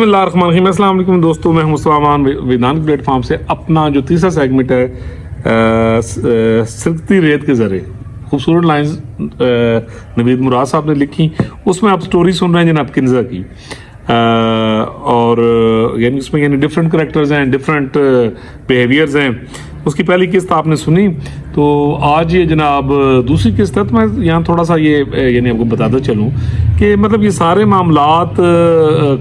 बिस्मिल्लाहिर्रहमानिर्रहीम। अस्सलाम वालेकुम दोस्तों, मैं हूं मुस्तफा वेदांत प्लेटफॉर्म से अपना जो तीसरा सेगमेंट है सिरकती रेत के ज़रिए खूबसूरत लाइंस नवीद मुराद साहब ने लिखी, उसमें आप स्टोरी सुन रहे हैं जनाब किन्जा की। और यानी उसमें यानी डिफरेंट करेक्टर्स हैं, डिफरेंट बिहेवियर्स हैं। उसकी पहली किस्त आपने सुनी, तो आज ये जनाब दूसरी किस्त है। तो मैं यहाँ थोड़ा सा ये यानी आपको बताता चलूँ कि मतलब ये सारे मामलात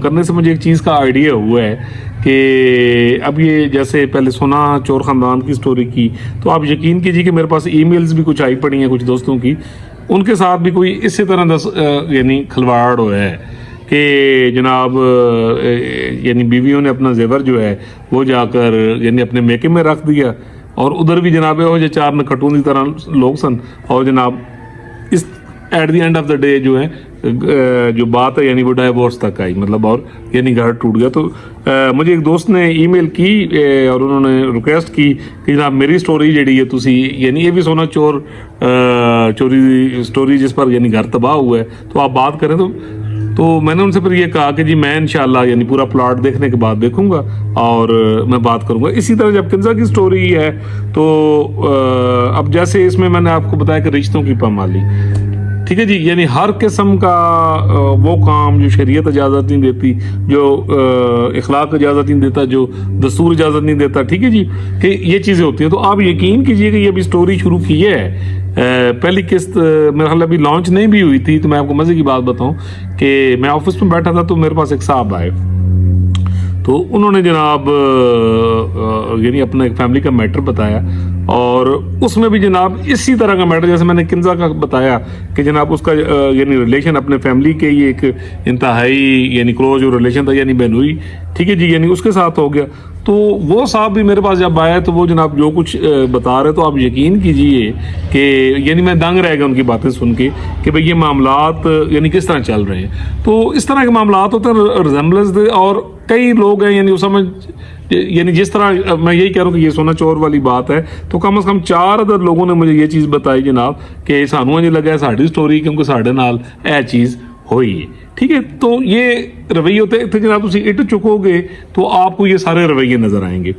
करने से मुझे एक चीज़ का आइडिया हुआ है कि अब ये जैसे पहले सुना चोर ख़ानदान की स्टोरी की, तो आप यकीन कीजिए कि मेरे पास ईमेल्स भी कुछ आई पड़ी हैं कुछ दोस्तों की, उनके साथ भी कोई इसी तरह यानी खिलवाड़ हुआ है कि जनाब यानी बीवियों ने अपना जेवर जो है वो जाकर यानी अपने मेके में रख दिया, और उधर भी जनाब हो जो चार नखटून की तरह लोग सन, और जनाब इस at the end of the day जो है जो बात है यानी वो डाइवोर्स तक आई, मतलब और यानी घर टूट गया। तो मुझे एक दोस्त ने ईमेल की और उन्होंने रिक्वेस्ट की कि जनाब मेरी स्टोरी जी है तुसी यानी ये भी सोना चोरी स्टोरी जिस पर यानी घर तबाह हुआ है तो आप बात करें। तो मैंने उनसे फिर ये कहा कि जी मैं इंशाल्लाह यानी पूरा प्लॉट देखने के बाद देखूंगा और मैं बात करूंगा। इसी तरह जब किन्जा की स्टोरी है तो अब जैसे इसमें मैंने आपको बताया कि रिश्तों की पामाली, ठीक है जी, यानी हर किस्म का वो काम जो शरीयत इजाज़त नहीं देती, जो इखलाक इजाज़त नहीं देता, जो दस्तूर इजाज़त नहीं देता, ठीक है जी, कि ये चीज़ें होती हैं। तो आप यकीन कीजिए कि ये अभी स्टोरी शुरू की है, पहली किस्त मेरे ख्याल अभी लॉन्च नहीं भी हुई थी। तो मैं आपको मज़े की बात बताऊं कि मैं ऑफिस में बैठा था तो मेरे पास एक साहब आए, तो उन्होंने जनाब यानी अपना एक फैमिली का मैटर बताया, और उसमें भी जनाब इसी तरह का मैटर जैसे मैंने किन्जा का बताया कि जनाब उसका यानी रिलेशन अपने फैमिली के ही एक इंतहाई यानी क्लोज रिलेशन था, यानी बहनोई, ठीक है जी, यानी उसके साथ हो गया। तो वो साहब भी मेरे पास जब आया तो वो जनाब जो कुछ बता रहे, तो आप यकीन कीजिए कि यानी मैं दंग रह गया उनकी बातें सुन के कि भाई ये मामलात यानी किस तरह चल रहे हैं। तो इस तरह के मामलात होते हैं रिजेम्बलेंस, और कई लोग हैं यानी उस समय यानी जिस तरह मैं यही कह रहा हूँ कि ये सोना चोर वाली बात है, तो कम से कम 4 अदर लोगों ने मुझे ये चीज़ बताई जनाब कि सानू अजे लगा साड़ी स्टोरी क्योंकि साढ़े नाल ए चीज़ हुई है, ठीक है। तो ये रवैये होते थे जनाब, तुम इट चुकोगे तो आपको ये सारे रवैये नजर आएंगे।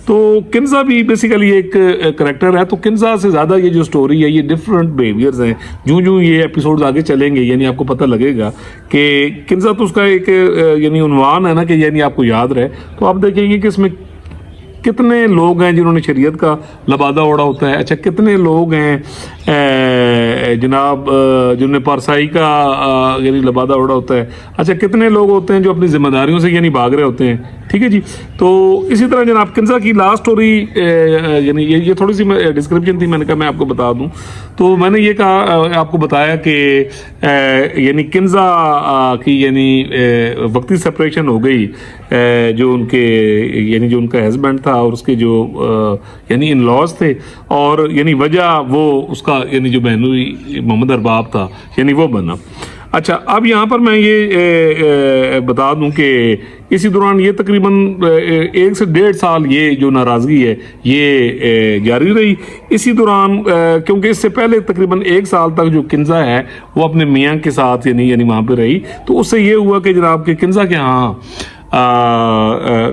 तो किन्जा भी बेसिकली एक करेक्टर है, तो किन्जा से ज़्यादा ये जो स्टोरी है ये डिफरेंट बिहेवियर्स हैं। जो ये एपिसोड्स आगे चलेंगे यानी आपको पता लगेगा कि किन्जा तो उसका एक यानी उन्वान है ना कि यानी आपको याद रहे। तो आप देखेंगे कि इसमें कितने लोग हैं जिन्होंने शरीयत का लबादा ओढ़ा होता है, अच्छा कितने लोग हैं जनाब जिन्होंने पारसाई का यानी लबादा ओढ़ा होता है, अच्छा कितने लोग होते हैं जो अपनी जिम्मेदारियों से यानी भाग रहे होते हैं, ठीक है जी। तो इसी तरह जनाब किन्जा की लास्ट स्टोरी यानी ये थोड़ी सी डिस्क्रिप्शन थी, मैंने कहा मैं आपको बता दूं। तो मैंने ये कहा आपको बताया कि यानी किन्जा की यानी वक्ती सेपरेशन हो गई, जो उनके यानी जो उनका हस्बैंड था और उसके जो यानी इन लॉज थे, और यानी वजह वो उसका यानी जो बहनोई मोहम्मद अरबाब था यानी वो बना। अच्छा अब यहाँ पर मैं ये बता दूं कि इसी दौरान ये तकरीबन 1 से 1.5 साल ये जो नाराज़गी है ये जारी रही। इसी दौरान क्योंकि इससे पहले तकरीबन 1 साल तक जो किन्जा है वो अपने मियाँ के साथ यानी वहाँ पे रही, तो उससे ये हुआ कि जनाब के किन्जा के यहाँ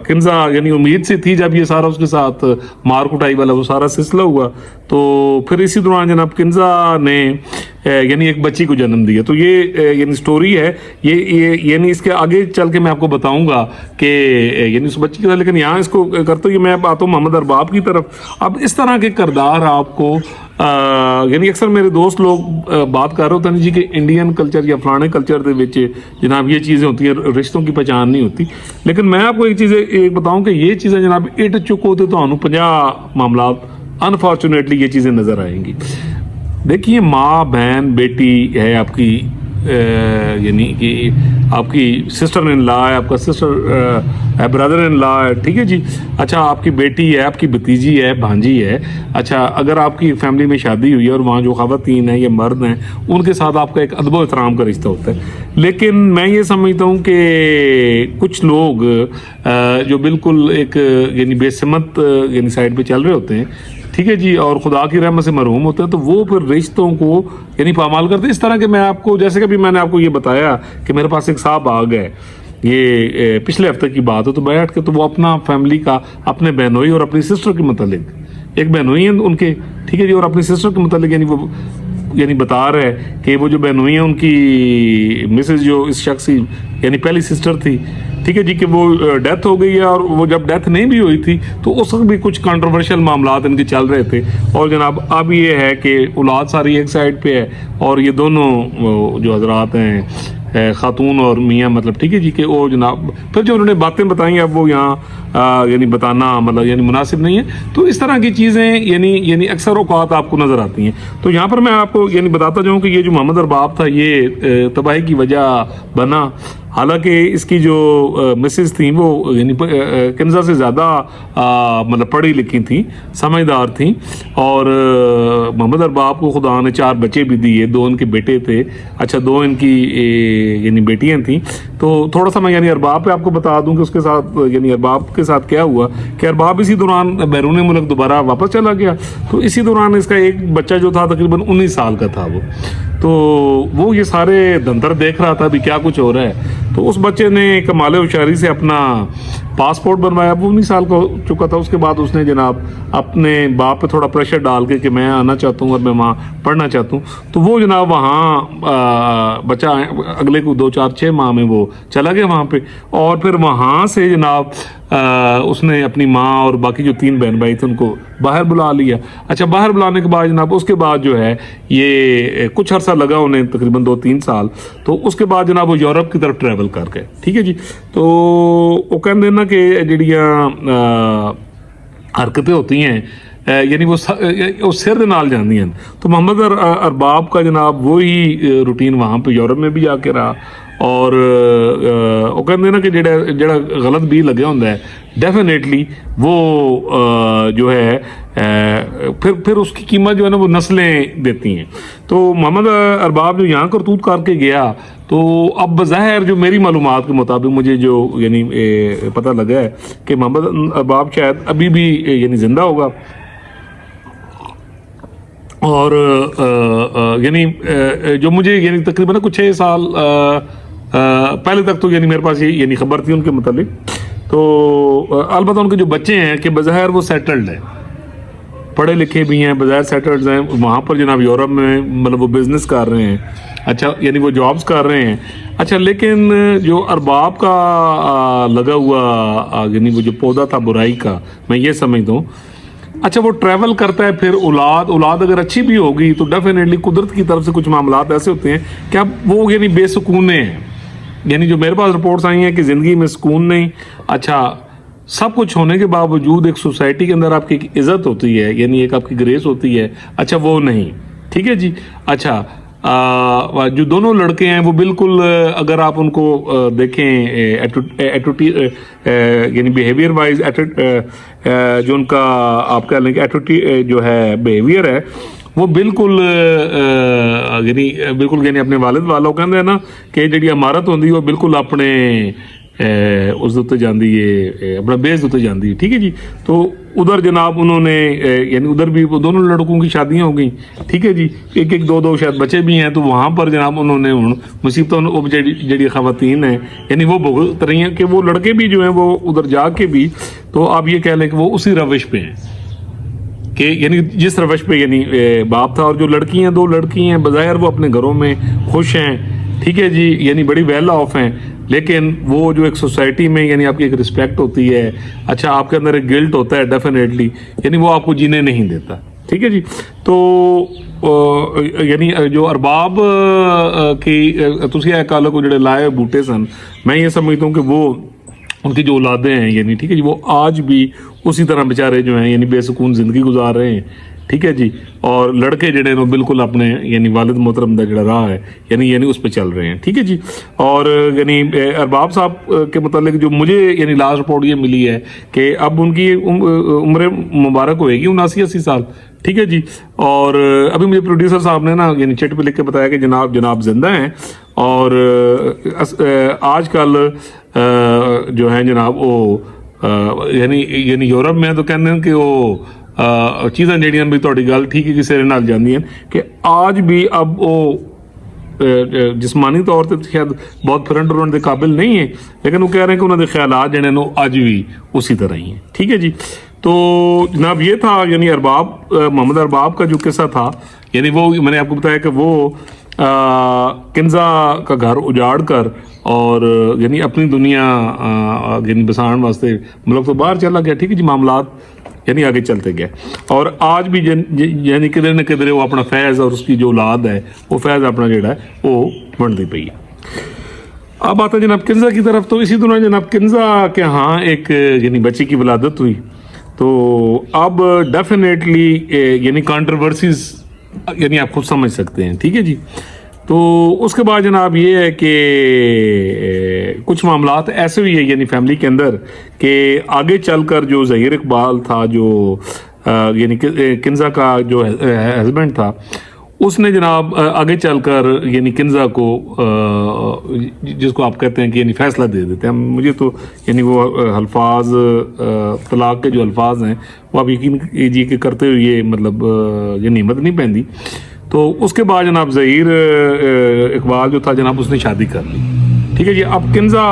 किन्जा यानी उम्मीद से थी जब ये सारा उसके साथ मार कुटाई वाला वो सारा सिलसिला हुआ, तो फिर इसी दौरान जनाब किन्जा ने यानी एक बच्ची को जन्म दिया। तो ये यानी स्टोरी है ये यानी इसके आगे चल के मैं आपको बताऊंगा कि यानी उस बच्ची के साथ, लेकिन यहाँ इसको करते हुए मैं आता हूँ मोहम्मद अरबाब की तरफ। अब इस तरह के किरदार आपको यानी अक्सर मेरे दोस्त लोग बात कर रहे होते हैं जी कि इंडियन कल्चर या फलाने कल्चर के विच जनाब ये चीज़ें होती हैं, रिश्तों की पहचान नहीं होती। लेकिन मैं आपको एक चीज़ बताऊं कि ये चीज़ें जनाब इट चुक होते तो 50 मामलात अनफॉर्चुनेटली ये चीज़ें नज़र आएंगी। देखिए माँ बहन बेटी है आपकी, यानी कि आपकी सिस्टर इन लॉ है, आपका सिस्टर ब्रदर इन लॉ है, ठीक है जी। अच्छा आपकी बेटी है, आपकी भतीजी है, भांजी है। अच्छा अगर आपकी फैमिली में शादी हुई है और वहाँ जो ख़वातीन हैं या मर्द हैं उनके साथ आपका एक अदब एहतराम का रिश्ता होता है। लेकिन मैं ये समझता हूँ कि कुछ लोग जो बिल्कुल एक यानी बेसमत यानी साइड पे चल रहे होते हैं, ठीक है जी, और खुदा की रहमत से मरहूम होते हैं, तो वो फिर रिश्तों को यानी पामाल करते हैं। इस तरह के मैं आपको जैसे कि भी मैंने आपको ये बताया कि मेरे पास एक साहब आ गए ये पिछले हफ्ते की बात है, तो बैठ के तो वो अपना फैमिली का, अपने बहनोई और अपनी सिस्टर के मतलब, एक बहनोई है उनके, ठीक है जी, और अपनी सिस्टर के मतलब यानी वो यानी बता रहे हैं कि वो जो बहनोई है उनकी मिसेज जो इस शख्स की यानी पहली सिस्टर थी, ठीक है जी, कि वो डेथ हो गई है, और वो जब डेथ नहीं भी हुई थी तो उस वक्त भी कुछ कंट्रोवर्शियल मामलात इनके चल रहे थे। और जनाब अब ये है कि औलाद सारी एक साइड पे है, और ये दोनों जो हजरात हैं खातून और मियाँ मतलब, ठीक है जी, कि वो जनाब फिर जो उन्होंने बातें बताई अब वो यहाँ यानी बताना मतलब यानी मुनासिब नहीं है। तो इस तरह की चीज़ें यानी अक्सर औकात आपको नज़र आती हैं। तो यहाँ पर मैं आपको यानी बताता जाऊँ कि ये जो मोहम्मद अरबाब था ये तबाही की वजह बना। हालांकि इसकी जो मिसेस थी वो यानी किन्जा से ज़्यादा मतलब पढ़ी लिखी थी, समझदार थी, और मोहम्मद अरबाब को खुदा ने 4 बच्चे भी दिए, 2 इनके बेटे थे, अच्छा 2 इनकी यानी बेटियां थी। तो थोड़ा सा मैं यानी अरबाब पे आपको बता दूं कि उसके साथ यानी अरबाब के साथ क्या हुआ कि अरबाब इसी दौरान बैरून मुल्क दोबारा वापस चला गया। तो इसी दौरान इसका एक बच्चा जो था तकरीबन 19 साल का था वो ये सारे धंधर देख रहा था अभी क्या कुछ हो रहा है। तो उस बच्चे ने कमाल होशियारी से अपना पासपोर्ट बनवाया, वो 19 साल का हो चुका था। उसके बाद उसने जनाब अपने बाप पे थोड़ा प्रेशर डाल के कि मैं आना चाहता हूँ और मैं वहाँ पढ़ना चाहता हूँ, तो वो जनाब वहाँ बच्चा अगले को 2-4-6 माह में वो चला गया वहाँ पे। और फिर वहाँ से जनाब उसने अपनी माँ और बाकी जो 3 बहन भाई थे उनको बाहर बुला लिया। अच्छा बाहर बुलाने के बाद जनाब उसके बाद जो है ये कुछ अरसा लगा उन्हें, तकरीबन 2-3 साल। तो उसके बाद जनाब वो यूरोप की तरफ ट्रैवल कर गए, ठीक है जी। तो वो कहते हैं ना कि जड़ियाँ हरकतें होती हैं यानी वो सिर दे नाल जाती हैं। तो मोहम्मद अरबाब का जनाब वही रूटीन वहाँ पे यूरोप में भी जाके रहा। और वो कहते हैं ना कि जड़ा गलत भी लगे होंगे डेफिनेटली वो जो है फिर उसकी कीमत जो है ना वो नस्लें देती हैं। तो मोहम्मद अरबाब जो यहाँ करतूत करके गया, तो अब बज़ाहिर जो मेरी मालूमात के मुताबिक मुझे जो यानी पता लगा है कि मोहम्मद अरबाब शायद अभी भी यानी जिंदा होगा। और यानी जो मुझे यानी तकरीबन कुछ 6 साल पहले तक तो यानी मेरे पास ये यानी खबर थी उनके मुतालिक। तो अलबत्ता उनके जो बच्चे हैं कि बज़ाहिर वो सेटल्ड हैं, पढ़े लिखे भी हैं, बज़ाहिर सेटल्ड हैं वहाँ पर जनाब यूरोप में, मतलब वो बिज़नेस कर रहे हैं, अच्छा यानी वो जॉब्स कर रहे हैं। अच्छा लेकिन जो अरबाब का लगा हुआ यानी वो जो पौधा था बुराई का, मैं ये समझता हूँ, अच्छा वो ट्रैवल करता है, फिर औलाद अगर अच्छी भी होगी तो डेफिनेटली कुदरत की तरफ से कुछ मामलात ऐसे होते हैं कि अब वो यानी बेसुकूने हैं। यानी जो मेरे पास रिपोर्ट्स आई हैं कि ज़िंदगी में सुकून नहीं, अच्छा सब कुछ होने के बावजूद एक सोसाइटी के अंदर आपकी एक इज़्ज़त होती है, यानी एक आपकी ग्रेस होती है, अच्छा वो नहीं, ठीक है जी। अच्छा जो दोनों लड़के हैं वो बिल्कुल अगर आप उनको देखें यानी बिहेवियर वाइज जो उनका आप कह लें कि एटीट्यूड जो है बिहेवियर है वो बिल्कुल यानी अपने वालिद वालों कहते हैं ना कि जी इमारत होंगी वो बिल्कुल अपने उस उत्ते जाती है, अपना बेस उत्ते जाती है, ठीक है जी। तो उधर जनाब उन्होंने यानी उधर भी वो दोनों लड़कों की शादियां हो गई, ठीक है जी, एक 2 शायद बच्चे भी हैं। तो वहाँ पर जनाब उन्होंने मुसीबत जी ख़वातीन हैं यानी वो भुगत रही हैं कि वो लड़के भी जो हैं वो उधर जाके भी, तो आप ये कह लें कि वो उसी रविश पे हैं कि यानी जिस रविश पे यानी बाप था। और जो लड़की हैं 2 लड़की हैं बज़ाहिर वो अपने घरों में खुश हैं, ठीक है जी, यानी बड़ी वेल ऑफ हैं। लेकिन वो जो एक सोसाइटी में यानी आपकी एक रिस्पेक्ट होती है, अच्छा आपके अंदर एक गिल्ट होता है डेफिनेटली, यानी वो आपको जीने नहीं देता, ठीक है जी। तो यानी जो अरबाब की तुसी कल को जो लाए बूटे सन, मैं ये समझता हूँ कि वो उनकी जो औलादें हैं यानी, ठीक है जी, वो आज भी उसी तरह बेचारे जो हैं यानी बेसुकून ज़िंदगी गुजार रहे हैं, ठीक है जी। और लड़के जड़े वो बिल्कुल अपने यानी वालिद मोहतरम का जड़ा रहा है यानी उस पर चल रहे हैं, ठीक है जी। और यानी अरबाब साहब के मतलब जो मुझे यानी लास्ट रिपोर्ट ये मिली है कि अब उनकी उम्र मुबारक होएगी 79-80 साल, ठीक है जी। और अभी मुझे प्रोड्यूसर साहब ने ना यानी चिट पे लिख के बताया कि जनाब जिंदा हैं। और आजकल जो है जनाब वो यानी यूरोप में तो कहते हैं कि वो चीज़ां जड़ियां भी थोड़ी गल ठीक है कि सिरे नाल जांदियां कि आज भी अब वो ਜਿਸਮਾਨੀ ਤੌਰ ਤੇ ਸ਼ਾਇਦ ਬਹੁਤ ਫਿਰਨ ਟੁਰਨ ਦੇ ਕਾਬਿਲ नहीं है, लेकिन वो कह रहे हैं कि उन्होंने ख्यालात जने नो आज भी उसी तरह ही हैं। ठीक है जी। तो जनाब ये था यानी अरबाब, मोहम्मद अरबाब का जो किस्सा था, यानी वो मैंने आपको बताया कि वो किन्जा का घर उजाड़ कर और यानी अपनी दुनिया यानी बसाने वास्ते मुल्क तो बाहर चला गया। ठीक है जी। मामलात यानी आगे चलते गए और आज भी यानी किधर न किधर वो अपना फैज़ और उसकी जो औलाद है वो फैज़ अपना जोड़ा है वो बढ़ती पई है। अब आता है जनाब किन्जा की तरफ। तो इसी दौरान जनाब किन्जा के यहाँ एक यानी बच्ची की विलादत हुई। तो अब डेफिनेटली यानी कंट्रोवर्सीज यानी आप खुद समझ सकते हैं। ठीक है जी। तो उसके बाद जनाब ये है कि कुछ मामलात ऐसे हुई है यानी फैमिली के अंदर कि आगे चलकर जो ज़हीर इकबाल था, जो यानी किन्जा का जो हस्बैंड था, उसने जनाब आगे चलकर यानी किन्जा को जिसको आप कहते हैं कि यानी फ़ैसला दे देते हैं। मुझे तो यानी वो अल्फाज तलाक के जो अल्फाज हैं वो आप यकीन कीजिए कि करते हुए मतलब यानी हिम्मत नहीं पहनती। तो उसके बाद जनाब ज़हीर इकबाल जो था जनाब उसने शादी कर ली। ठीक है जी। अब किन्जा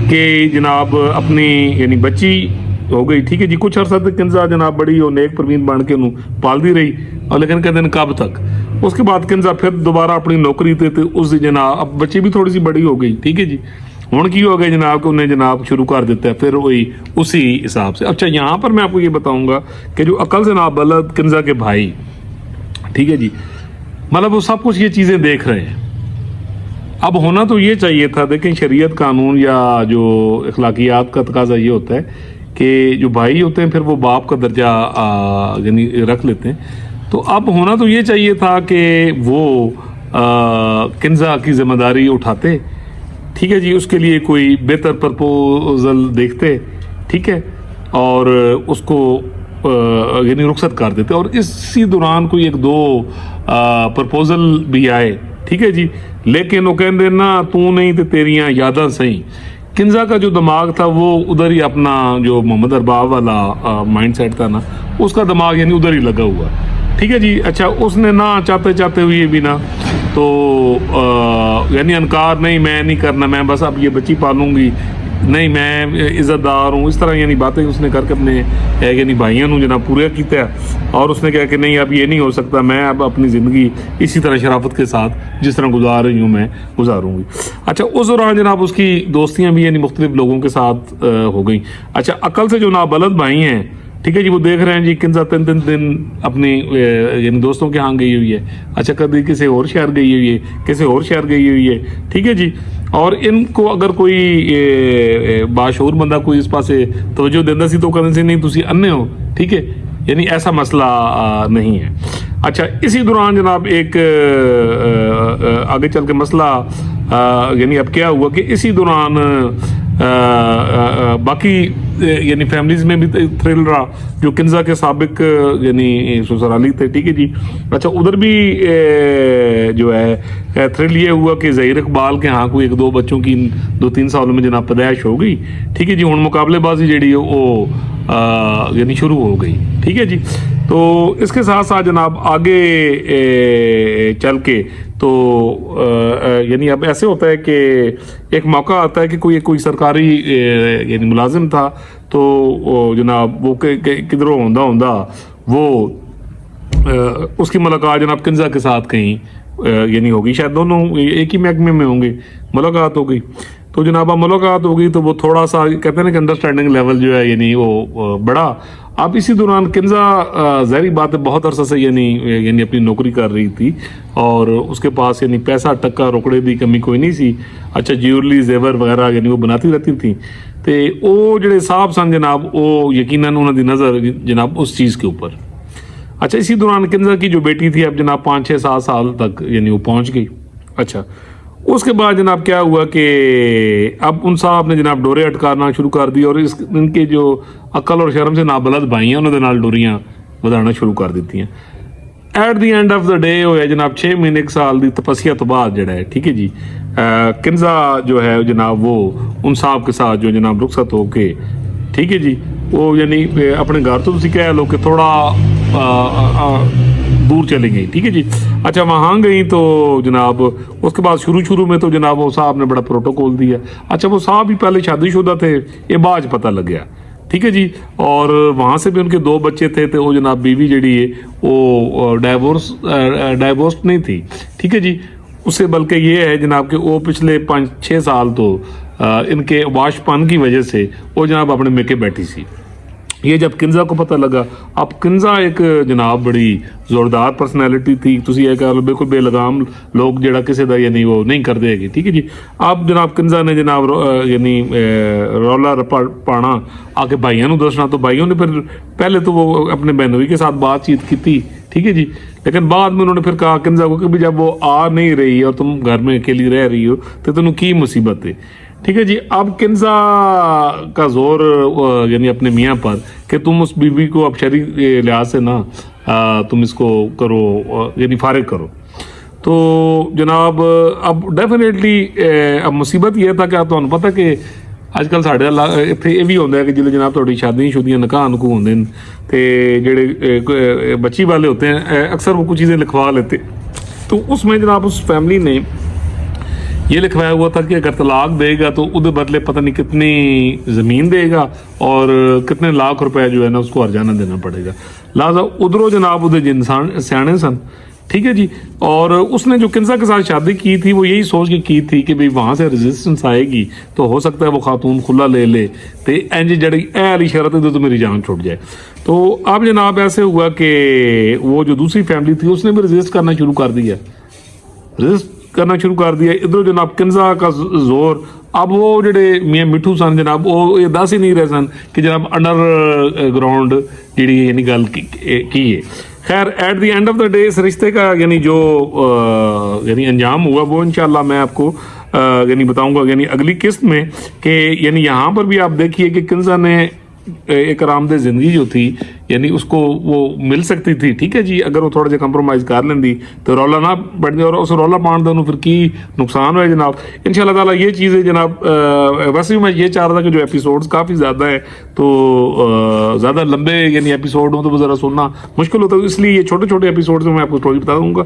के जनाब अपनी यानी बच्ची हो गई। ठीक है जी। कुछ अर्सा तक किन्जा जनाब बड़ी और नेक परवीन बन के उन्होंने पालती रही और लेकिन कहते हैं कब तक। उसके बाद किन्जा फिर दोबारा अपनी नौकरी ते उस जनाब अब बच्ची भी थोड़ी सी बड़ी हो गई। ठीक है जी। हुण की हो गया जनाब कि उन्हें जनाब शुरू कर देता है फिर वही उसी हिसाब से। अच्छा यहाँ पर मैं आपको ये बताऊँगा कि जो अकल से नाबलद किन्जा के भाई, ठीक है जी, मतलब वो सब कुछ ये चीज़ें देख रहे हैं। अब होना तो ये चाहिए था, देखें शरीयत कानून या जो अखलाकियात का तकाजा ये होता है कि जो भाई होते हैं फिर वो बाप का दर्जा यानी रख लेते हैं। तो अब होना तो ये चाहिए था कि वो किन्जा की जिम्मेदारी उठाते। ठीक है जी। उसके लिए कोई बेहतर प्रपोजल देखते। ठीक है। और उसको यानी रुखसत कर देते और इसी दौरान कोई एक दो प्रपोजल भी आए। ठीक है जी। लेकिन वो कहते ना तू नहीं तो तेरियां यादां सही। किन्जा का जो दिमाग था वो उधर ही अपना जो मोहम्मद अरबाब वाला माइंड सेट था ना, उसका दिमाग यानी उधर ही लगा हुआ। ठीक है जी। अच्छा उसने ना चाहते चाहते हुए भी ना तो यानी इनकार नहीं मैं नहीं करना, मैं बस अब ये बच्ची पालूंगी, नहीं मैं इज़्ज़तदार हूँ, इस तरह यानी बातें उसने करके अपने यानी भाइयों को जनाब पूरा किया। और उसने कहा कि नहीं अब ये नहीं हो सकता, मैं अब अपनी ज़िंदगी इसी तरह शराफत के साथ जिस तरह गुजार रही हूँ मैं गुजारूँगी। अच्छा उस दौरान जनाब उसकी दोस्तियाँ भी यानी मुख्तलिफ लोगों के साथ हो गई। अच्छा अकल से जो नाबलद भाई हैं, ठीक है जी, वो देख रहे हैं जी किन्जा तीन तीन दिन अपनी यानी दोस्तों के यहाँ गई हुई है। अच्छा कभी किसी और शहर गई हुई है, किसी और शहर गई हुई है। ठीक है जी। और इनको अगर कोई बाशऊर बंदा कोई इस पास तवज्जो देंदा सी तो कहते सी नहीं तुसी अन्ने हो। ठीक है। यानी ऐसा मसला नहीं है। अच्छा इसी दौरान जनाब एक आगे चल के मसला यानी अब क्या हुआ कि इसी दौरान बाकी यानी फैमिलीज में भी थ्रिल रहा जो किन्जा के साबिक यानी ससुराली थे। ठीक है जी। अच्छा उधर भी जो है थ्रिल ये हुआ कि ज़हीर इकबाल के यहाँ कोई एक दो बच्चों की 2-3 सालों में जनाब पैदाइश हो गई। ठीक है जी। हुण मुकाबलेबाजी जी वो यानी शुरू हो गई। ठीक है जी। तो इसके साथ साथ जनाब आगे चल के तो यानी अब ऐसे होता है कि एक मौका आता है कि कोई सरकारी यानी मुलाजिम था तो जनाब वो किधरों होंदा वो उसकी मुलाकात जनाब किन्जा के साथ कहीं यानी होगी, शायद दोनों एक ही महकमे में होंगे, मुलाकात हो गई। तो जनाब मुलाकात हो गई तो वो थोड़ा सा कहते हैं ना कि अंडरस्टैंडिंग लेवल जो है यानी वो बढ़ा। अब इसी दौरान किन्जा ज़ाहिर बात है बहुत अरसा से यानी अपनी नौकरी कर रही थी और उसके पास यानी पैसा टक्का रोकड़े की कमी कोई नहीं सी। अच्छा ज्वेलरी जेवर वगैरह यानी वो बनाती रहती थी। तो वो ਜਿਹੜੇ साहब सन जनाब वो यकीनन उन्होंने नज़र जनाब उस चीज़ के ऊपर। अच्छा इसी दौरान किन्जा की जो बेटी थी अब जनाब 5-6-7 साल तक यानी वो पहुँच गई। अच्छा उसके बाद जनाब क्या हुआ कि अब उन साहब ने जनाब डोरे अटकारना शुरू कर दी और इनके जो अकल और शर्म से नाबलद भाई हैं उन्होंने नाल डोरियां ਵਧਾਉਣਾ शुरू कर दी हैं। At the end of the day होया जनाब 6 महीने 1 साल की तपस्या तो बाद जड़ा है। ठीक है जी। किन्जा जो है जनाब वो उन साहब के साथ जो जनाब रुखसत हो के, ठीक है जी, वो यानी अपने घर तो तुम कह लो कि थोड़ा दूर चली गई, ठीक है जी। अच्छा वहाँ गई तो जनाब उसके बाद शुरू में तो जनाब वो साहब ने बड़ा प्रोटोकॉल दिया। अच्छा वो साहब भी पहले शादीशुदा थे, ये बाज पता लग गया, ठीक है जी। और वहाँ से भी उनके 2 बच्चे थे, तो वो जनाब बीवी जड़ी है वो डाइवोर्स नहीं थी, ठीक है जी। उससे बल्कि ये है जनाब कि वो पिछले 5-6 साल तो इनके वाशपान की वजह से वो जनाब अपने मेके बैठी सी। ये जब किंजा को पता लगा, अब किंजा एक जनाब बड़ी जोरदार पर्सनैलिटी थी, तुसी ये कह लो बिल्कुल बेलगाम लोग जड़ा किसी का यानी वो नहीं कर देगी, ठीक है जी। अब जनाब किंजा ने जनाब यानी रौला पाना आके भाइयों को दसना, तो भाइयों ने फिर पहले तो वो अपने बहनोई के साथ बातचीत की थी, ठीक है जी। लेकिन बाद में उन्होंने फिर कहा किंजा को कि भी जब वो आ नहीं रही और तुम घर में अकेली रह रही हो तो तुम की मुसीबत है, ठीक है जी। अब किंजा का जोर यानी अपने मियाँ पर कि तुम उस बीवी को अब शरी लिहाज से ना तुम इसको करो यानी फारिग करो। तो जनाब अब डेफिनेटली अब मुसीबत यह था कि ਤੁਹਾਨੂੰ ਪਤਾ ਕਿ ਅੱਜ ਕੱਲ ਸਾਡੇ ਇੱਥੇ ਇਹ ਵੀ ਹੁੰਦਾ ਹੈ कि जिले जनाब थोड़ी शादियाँ निकाह नुकू होंगे तो जेडे बच्ची वाले होते हैं अक्सर वो कुछ चीज़ें लिखवा लेते, तो उसमें जनाब उस फैमिली ने ये लिखवाया हुआ था कि अगर तलाक देगा तो उधर बदले पता नहीं कितनी ज़मीन देगा और कितने लाख रुपए जो है ना उसको हरजाना देना पड़ेगा। लिहाजा उधरों जनाब उधर इंसान सियाने सन, ठीक है जी। और उसने जो किंजा के साथ शादी की थी वो यही सोच के की थी कि भाई वहाँ से रेजिस्टेंस आएगी तो हो सकता है वो खातून खुला ले ले तो इंज जड़ी ए वाली शरत है तो मेरी जान छूट जाए। तो अब जनाब ऐसे हुआ कि वो जो दूसरी फैमिली थी उसने भी रेजिस्ट करना शुरू कर दिया, इधरों जनाब किंजा का जोर। अब वो जड़े मियाँ मिठू सन जनाब वो ये दस ही नहीं रहे सन कि जनाब अंडर ग्राउंड जी यानी गल की है। खैर at the end of the day इस रिश्ते का यानी जो यानी अंजाम हुआ वो इंशाल्लाह मैं आपको यानी बताऊंगा यानी अगली किस्त में कि यानी यहाँ पर भी आप देखिए कि किंजा ने एक आरामदेह जिंदगी जो थी यानी उसको वो मिल सकती थी, ठीक है जी, अगर वो थोड़ा सा कंप्रोमाइज़ कर लेंदी तो रौला ना बढ़ने और उस रौला पाण का फिर की नुकसान हुआ जनाब। इंशाल्लाह ताला ये चीज़ें जनाब वैसे भी मैं ये चाह रहा था कि जो एपिसोड्स काफ़ी ज़्यादा है तो ज़्यादा लंबे यानी एपिसोड हो तो वो ज़रा सुनना मुश्किल होता है, इसलिए ये छोटे छोटे एपिसोड में मैं आपको स्टोरी बता दूँगा।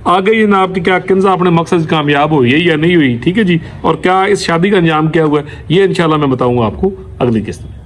आगे ये ना आपकी क्या किंजा अपने मकसद कामयाब हुई है या नहीं हुई, ठीक है जी, और क्या इस शादी का अंजाम क्या हुआ है ये इंशाल्लाह मैं बताऊँगा आपको अगली किस्त में।